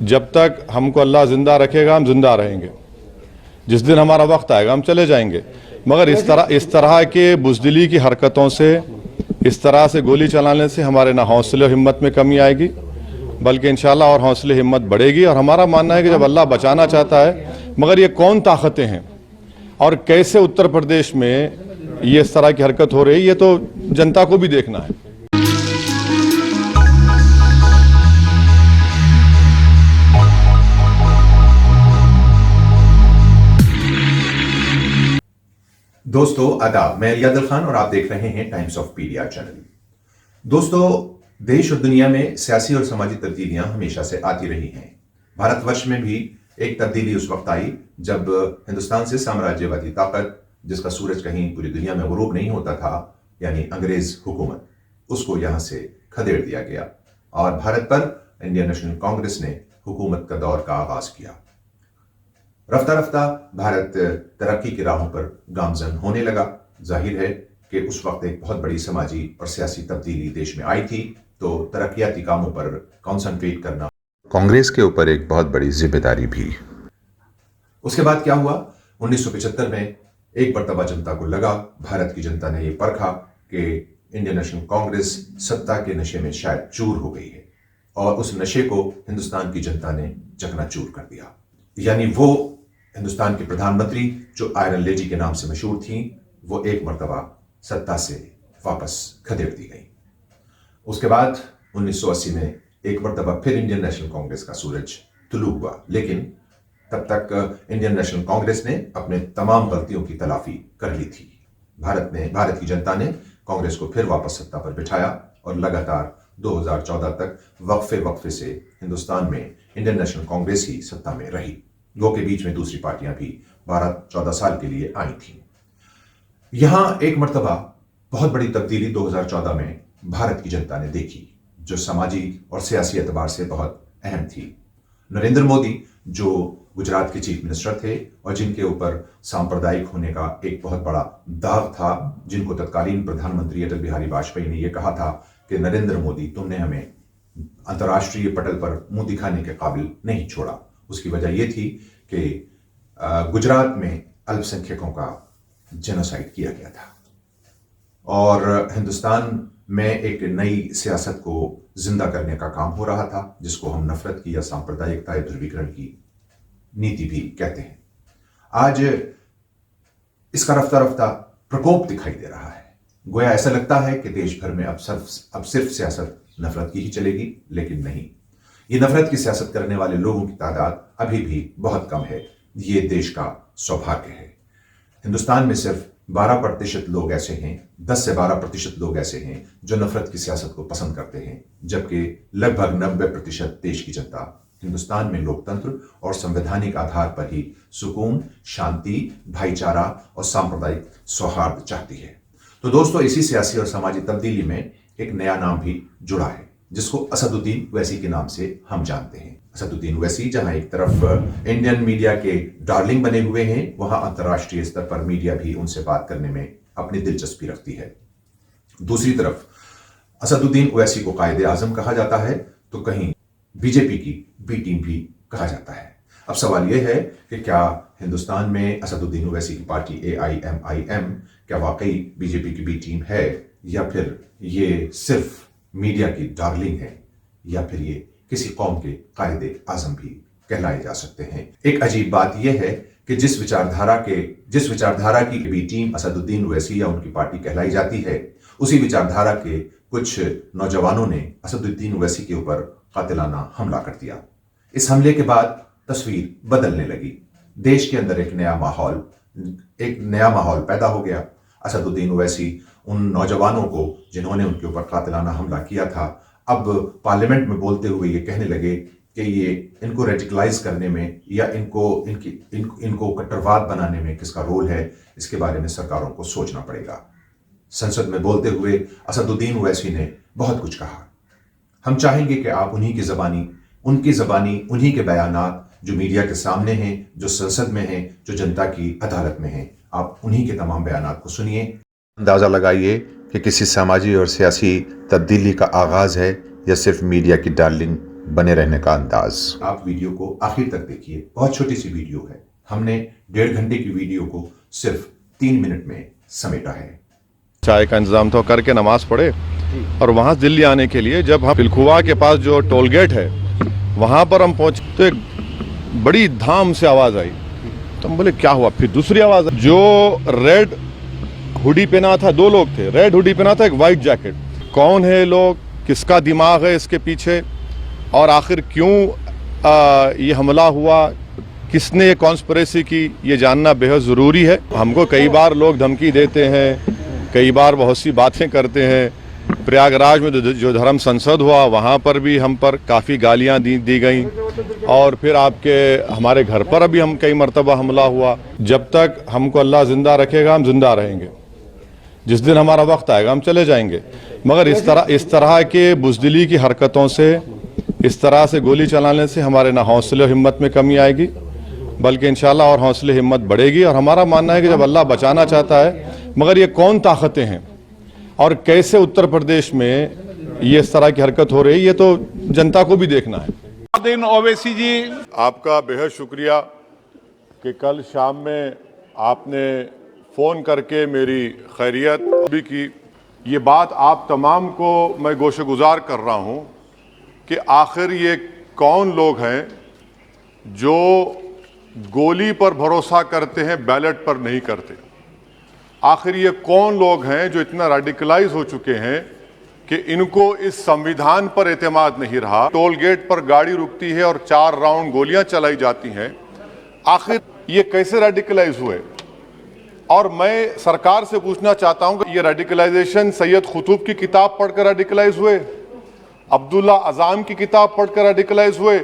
जब तक हमको अल्लाह ज़िंदा रखेगा हम ज़िंदा रहेंगे, जिस दिन हमारा वक्त आएगा हम चले जाएंगे। मगर इस तरह के बुज़दिली की हरकतों से, इस तरह से गोली चलाने से हमारे ना हौसले और हिम्मत में कमी आएगी, बल्कि इंशाअल्लाह और हौसले हिम्मत बढ़ेगी। और हमारा मानना है कि जब अल्लाह बचाना चाहता है, मगर ये कौन ताकतें हैं और कैसे उत्तर प्रदेश में ये इस तरह की हरकत हो रही है, ये तो जनता को भी देखना है। दोस्तों आदाब, मैं रियाद खान और आप देख रहे हैं टाइम्स ऑफ पीडिया चैनल। दोस्तों, देश और दुनिया में सियासी और समाजी तब्दीलियां हमेशा से आती रही हैं। भारतवर्ष में भी एक तब्दीली उस वक्त आई जब हिंदुस्तान से साम्राज्यवादी ताकत, जिसका सूरज कहीं पूरी दुनिया में गुरूब नहीं होता था, यानी अंग्रेज हुकूमत, उसको यहां से खदेड़ दिया गया और भारत पर इंडियन नेशनल कांग्रेस ने हुकूमत का दौर का आगाज किया। रफ्ता रफ्ता भारत तरक्की की राहों पर गामजन होने लगा। जाहिर है कि उस वक्त एक बहुत बड़ी समाजी और सियासी तब्दीली देश में आई थी, तो तरक्याती कामों पर कॉन्सेंट्रेट करना कांग्रेस के ऊपर एक बहुत बड़ी जिम्मेदारी भी। उसके बाद क्या हुआ? 1975 में एक मर्तबा जनता को लगा, भारत की जनता ने यह परखा कि इंडियन नेशनल कांग्रेस सत्ता के नशे में शायद चूर हो गई है, और उस नशे को हिंदुस्तान की जनता ने चकनाचूर कर दिया। यानी वो हिंदुस्तान के प्रधानमंत्री जो आयरन लेडी के नाम से मशहूर थी, वो एक मर्तबा सत्ता से वापस खदेड़ दी गई। उसके बाद 1980 में एक मर्तबा फिर इंडियन नेशनल कांग्रेस का सूरज तुलू हुआ, लेकिन तब तक इंडियन नेशनल कांग्रेस ने अपने तमाम गलतियों की तलाफी कर ली थी। भारत की जनता ने कांग्रेस को फिर वापस सत्ता पर बिठाया और लगातार 2014 तक वक्फे से हिंदुस्तान में इंडियन नेशनल कांग्रेस ही सत्ता में रही। वो के बीच में दूसरी पार्टियां भी 12-14 साल के लिए आई थी। यहां एक मर्तबा बहुत बड़ी तब्दीली 2014 में भारत की जनता ने देखी, जो सामाजिक और सियासी एतबार से बहुत अहम थी। नरेंद्र मोदी, जो गुजरात के चीफ मिनिस्टर थे और जिनके ऊपर सांप्रदायिक होने का एक बहुत बड़ा दाग था, जिनको तत्कालीन प्रधानमंत्री अटल बिहारी वाजपेयी ने यह कहा था कि नरेंद्र मोदी, तुमने हमें अंतर्राष्ट्रीय पटल पर मुंह दिखाने के काबिल नहीं छोड़ा। उसकी वजह यह थी कि गुजरात में अल्पसंख्यकों का जेनोसाइड किया गया था और हिंदुस्तान में एक नई सियासत को जिंदा करने का काम हो रहा था, जिसको हम नफरत की या सांप्रदायिकता या ध्रुवीकरण की नीति भी कहते हैं। आज इसका रफ्ता रफ्ता प्रकोप दिखाई दे रहा है। गोया ऐसा लगता है कि देश भर में अब सिर्फ सियासत नफरत की ही चलेगी, लेकिन नहीं। ये नफरत की सियासत करने वाले लोगों की तादाद अभी भी बहुत कम है। ये देश का सौभाग्य है। हिंदुस्तान में सिर्फ 12% लोग ऐसे हैं, 10 से 12% लोग ऐसे हैं जो नफरत की सियासत को पसंद करते हैं, जबकि लगभग 90% देश की जनता हिंदुस्तान में लोकतंत्र और संवैधानिक आधार पर ही सुकून, शांति, भाईचारा और सांप्रदायिक सौहार्द चाहती है। तो दोस्तों, इसी सियासी और सामाजिक तब्दीली में एक नया नाम भी जुड़ा है, जिसको असदुद्दीन ओवैसी के नाम से हम जानते हैं। असदुद्दीन ओवैसी जहां एक तरफ इंडियन मीडिया के डार्लिंग बने हुए हैं, वहां अंतर्राष्ट्रीय स्तर पर मीडिया भी उनसे बात करने में अपनी दिलचस्पी रखती है। दूसरी तरफ असदुद्दीन ओवैसी को कायदे आजम कहा जाता है, तो कहीं बीजेपी की बी टीम भी कहा जाता है। अब सवाल यह है कि क्या हिंदुस्तान में असदुद्दीन ओवैसी की पार्टी AIMIM क्या वाकई बीजेपी की बी टीम है, या फिर ये सिर्फ मीडिया की डार्लिंग है, या फिर ये किसी कौम के कायदे आजम भी कहलाए जा सकते हैं। एक अजीब बात यह है कि जिस विचारधारा की बी टीम असदुद्दीन ओवैसी या उनकी पार्टी कहलाई जाती है, उसी विचारधारा के कुछ नौजवानों ने असदुद्दीन ओवैसी के ऊपर कातिलाना हमला कर दिया। इस हमले के बाद तस्वीर बदलने लगी। देश के अंदर एक नया माहौल पैदा हो गया। असदुद्दीन ओवैसी उन नौजवानों को जिन्होंने उनके ऊपर कातिलाना हमला किया था, अब पार्लियामेंट में बोलते हुए ये कहने लगे कि ये इनको रेडिकलाइज करने में या इनको कट्टरवाद बनाने में किसका रोल है, इसके बारे में सरकारों को सोचना पड़ेगा। संसद में बोलते हुए असदुद्दीन ओवैसी ने बहुत कुछ कहा। हम चाहेंगे कि आप उन्हीं की ज़बानी उन्हीं के बयानात जो मीडिया के सामने हैं, जो संसद में हैं, जो जनता की अदालत में हैं, आप उन्हीं के तमाम बयानात को सुनिए। अंदाज़ा लगाइए कि किसी सामाजिक और सियासी तब्दीली का आगाज़ है या सिर्फ मीडिया की डार्लिंग बने रहने का अंदाज। आप वीडियो को आखिर तक देखिए, बहुत छोटी सी वीडियो है। हमने 1.5 घंटे की वीडियो को सिर्फ 3 मिनट में समेटा है। चाय का इंतजाम तो करके नमाज पढ़े और वहां से दिल्ली आने के लिए जब हम पिलखुवा के पास जो टोल गेट है वहां पर हम पहुंचे तो एक बड़ी धाम से आवाज आई। तो हम बोले क्या हुआ? फिर दूसरी आवाज आई। जो रेड हुडी पहना था, 2 लोग थे, रेड हुडी पहना था, एक वाइट जैकेट। कौन है लोग, किसका दिमाग है इसके पीछे और आखिर क्यों ये हमला हुआ, किसने ये कॉन्स्पिरेसी की, ये जानना बेहद ज़रूरी है। हमको कई बार लोग धमकी देते हैं, कई बार बहुत सी बातें करते हैं। प्रयागराज में जो धर्म संसद हुआ वहाँ पर भी हम पर काफ़ी गालियाँ दी गई और फिर हमारे घर पर अभी हम कई मरतबा हमला हुआ। जब तक हमको अल्लाह ज़िंदा रखेगा हम जिंदा रहेंगे। जिस दिन हमारा वक्त आएगा हम चले जाएंगे। मगर इस तरह के बुज़दिली की हरकतों से, इस तरह से गोली चलाने से हमारे ना हौसले और हिम्मत में कमी आएगी, बल्कि इंशाल्लाह और हौसले हिम्मत बढ़ेगी। और हमारा मानना है कि जब अल्लाह बचाना चाहता है, मगर ये कौन ताकतें हैं और कैसे उत्तर प्रदेश में ये इस तरह की हरकत हो रही है, ये तो जनता को भी देखना है। दिन ओवैसी जी, आपका बेहद शुक्रिया कि कल शाम में आपने फ़ोन करके मेरी खैरियत भी की। ये बात आप तमाम को मैं गोशगुजार कर रहा हूँ कि आखिर ये कौन लोग हैं जो गोली पर भरोसा करते हैं, बैलेट पर नहीं करते। आखिर ये कौन लोग हैं जो इतना रेडिकलाइज हो चुके हैं कि इनको इस संविधान पर एतमाद नहीं रहा। टोल गेट पर गाड़ी रुकती है और 4 राउंड गोलियां चलाई जाती हैं। आखिर ये कैसे रेडिकलाइज हुए? और मैं सरकार से पूछना चाहता हूं कि ये रेडिकलाइजेशन सैयद कुतुब की किताब पढ़कर रेडिकलाइज हुए, अब्दुल्ला अज़ाम की किताब पढ़कर रेडिकलाइज हुए,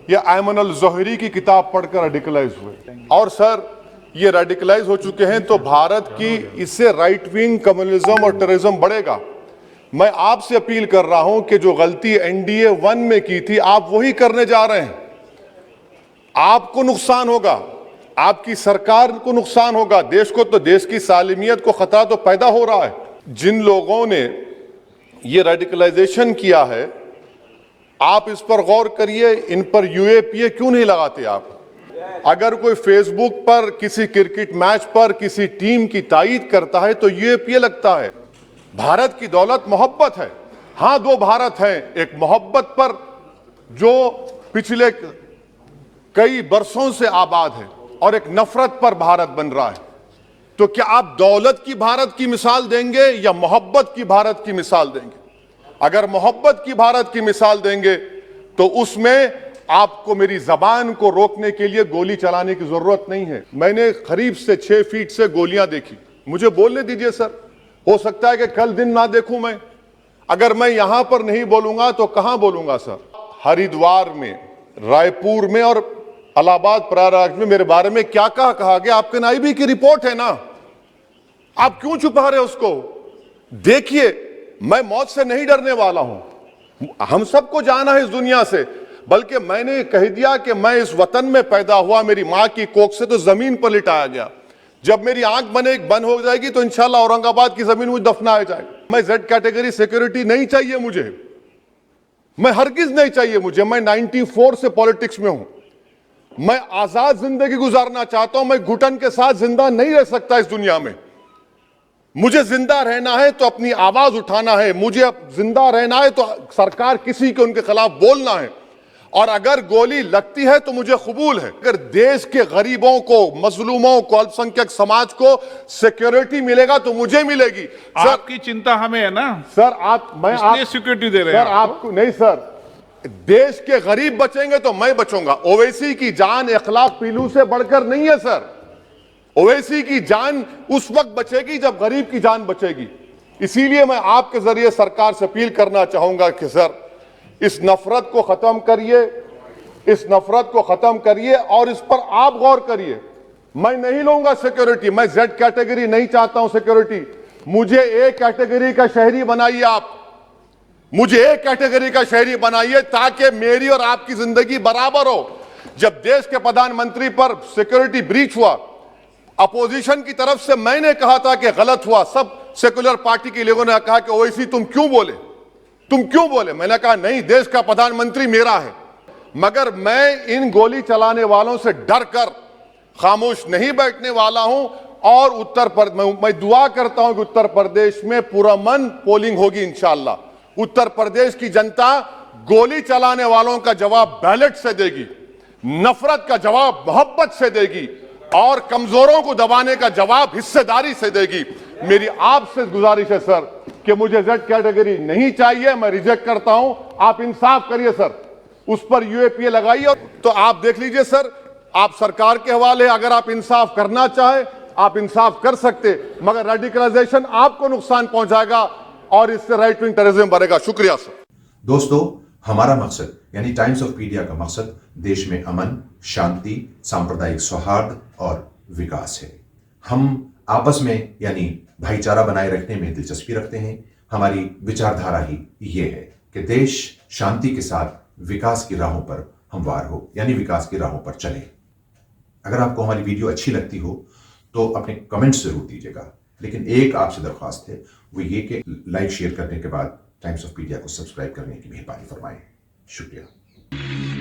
या अयमन अल ज़ोहरी की किताब पढ़कर रेडिकलाइज हुए? और सर ये रेडिकलाइज हो चुके हैं तो भारत की इससे राइट विंग कम्युनिज्म और टेररिज्म बढ़ेगा। मैं आपसे अपील कर रहा हूं कि जो गलती NDA 1 में की थी आप वही करने जा रहे हैं। आपको नुकसान होगा, आपकी सरकार को नुकसान होगा, देश को तो, देश की सालिमियत को खतरा तो पैदा हो रहा है। जिन लोगों ने ये रेडिकलाइजेशन किया है आप इस पर गौर करिए, इन पर UAPA क्यों नहीं लगाते आप? अगर कोई फेसबुक पर किसी क्रिकेट मैच पर किसी टीम की तायीद करता है तो UAPA लगता है। भारत की दौलत मोहब्बत है। हाँ, 2 भारत हैं, एक मोहब्बत पर जो पिछले कई बरसों से आबाद है और एक नफरत पर भारत बन रहा है। तो क्या आप दौलत की भारत की मिसाल देंगे या मोहब्बत की भारत की मिसाल देंगे? अगर मोहब्बत की भारत की मिसाल देंगे तो उसमें आपको मेरी जबान को रोकने के लिए गोली चलाने की जरूरत नहीं है। मैंने करीब से 6 फीट से गोलियां देखी। मुझे बोलने दीजिए सर, हो सकता है कि कल दिन ना देखूं मैं। अगर मैं यहां पर नहीं बोलूंगा तो कहां बोलूंगा सर? हरिद्वार में, रायपुर में और इलाहाबाद प्रयागराज में मेरे बारे में क्या कहा गया? आपके नाईबी की रिपोर्ट है ना, आप क्यों छुपा रहे उसको? देखिए, मैं मौत से नहीं डरने वाला हूं, हम सबको जाना है इस दुनिया से, बल्कि मैंने कह दिया कि मैं इस वतन में पैदा हुआ, मेरी मां की कोख से तो जमीन पर लिटाया गया। जब मेरी आंख बंद हो जाएगी तो इंशाल्लाह औरंगाबाद की जमीन मुझे दफनाया जाएगा। मैं Z कैटेगरी सिक्योरिटी नहीं चाहिए मुझे, मैं हरगिज नहीं चाहिए मुझे। मैं 94 से पॉलिटिक्स में हूं, मैं आजाद जिंदगी गुजारना चाहता हूं। मैं घुटन के साथ जिंदा नहीं रह सकता इस दुनिया में। मुझे जिंदा रहना है तो अपनी आवाज उठाना है, मुझे जिंदा रहना है तो सरकार किसी के उनके खिलाफ बोलना है, और अगर गोली लगती है तो मुझे कबूल है। अगर देश के गरीबों को, मजलूमों को, अल्पसंख्यक समाज को सिक्योरिटी मिलेगा तो मुझे मिलेगी। सर, आपकी चिंता हमें है ना सर, इसलिए सिक्योरिटी दे रहे हैं सर, आपको नहीं सर, देश के गरीब बचेंगे तो मैं बचूंगा। ओवैसी की जान इखलाक पीलू से बढ़कर नहीं है सर। ओवैसी की जान उस वक्त बचेगी जब गरीब की जान बचेगी। इसीलिए मैं आपके जरिए सरकार से अपील करना चाहूंगा कि सर, इस नफरत को खत्म करिए, इस नफरत को खत्म करिए और इस पर आप गौर करिए। मैं नहीं लूंगा सिक्योरिटी, मैं Z कैटेगरी नहीं चाहता हूं सिक्योरिटी। मुझे A कैटेगरी का शहरी बनाइए आप, मुझे A कैटेगरी का शहरी बनाइए ताकि मेरी और आपकी जिंदगी बराबर हो। जब देश के प्रधानमंत्री पर सिक्योरिटी ब्रीच हुआ, अपोजिशन की तरफ से मैंने कहा था कि गलत हुआ, सब सेकुलर पार्टी के लोगों ने कहा कि ओवैसी तुम क्यों बोले, तुम क्यों बोले? मैंने कहा नहीं, देश का प्रधानमंत्री मेरा है, मगर मैं इन गोली चलाने वालों से डर कर खामोश नहीं बैठने वाला हूं। और मैं दुआ करता हूं कि उत्तर प्रदेश में पूरा मन पोलिंग होगी इंशाअल्लाह। उत्तर प्रदेश की जनता गोली चलाने वालों का जवाब बैलेट से देगी, नफरत का जवाब मोहब्बत से देगी, और कमजोरों को दबाने का जवाब हिस्सेदारी से देगी। मेरी आपसे गुजारिश है सर कि मुझे जेड कैटेगरी नहीं चाहिए, मैं रिजेक्ट करता हूं। आप इंसाफ करिए सर, उस पर यूएपीए लगाइए। तो आप देख लीजिए सर, आप सरकार के हवाले, अगर आप इंसाफ करना चाहे आप इंसाफ कर सकते, मगर रेडिकलाइजेशन आपको नुकसान पहुंचाएगा और इससे राइट विंग टेररिज्म बढ़ेगा। शुक्रिया सर। दोस्तों, हमारा मकसद यानी टाइम्स ऑफ पीडिया का मकसद देश में अमन, शांति, सांप्रदायिक सौहार्द और विकास है। हम आपस में यानी भाईचारा बनाए रखने में दिलचस्पी रखते हैं। हमारी विचारधारा ही ये है कि देश शांति के साथ विकास की राहों पर हमवार हो, यानी विकास की राहों पर चले। अगर आपको हमारी वीडियो अच्छी लगती हो तो अपने कमेंट्स जरूर दीजिएगा, लेकिन एक आपसे दरख्वास्त है, वो ये कि लाइक शेयर करने के बाद टाइम्स ऑफ पीडिया को सब्सक्राइब करने की मेहरबानी फरमाएं। शुक्रिया।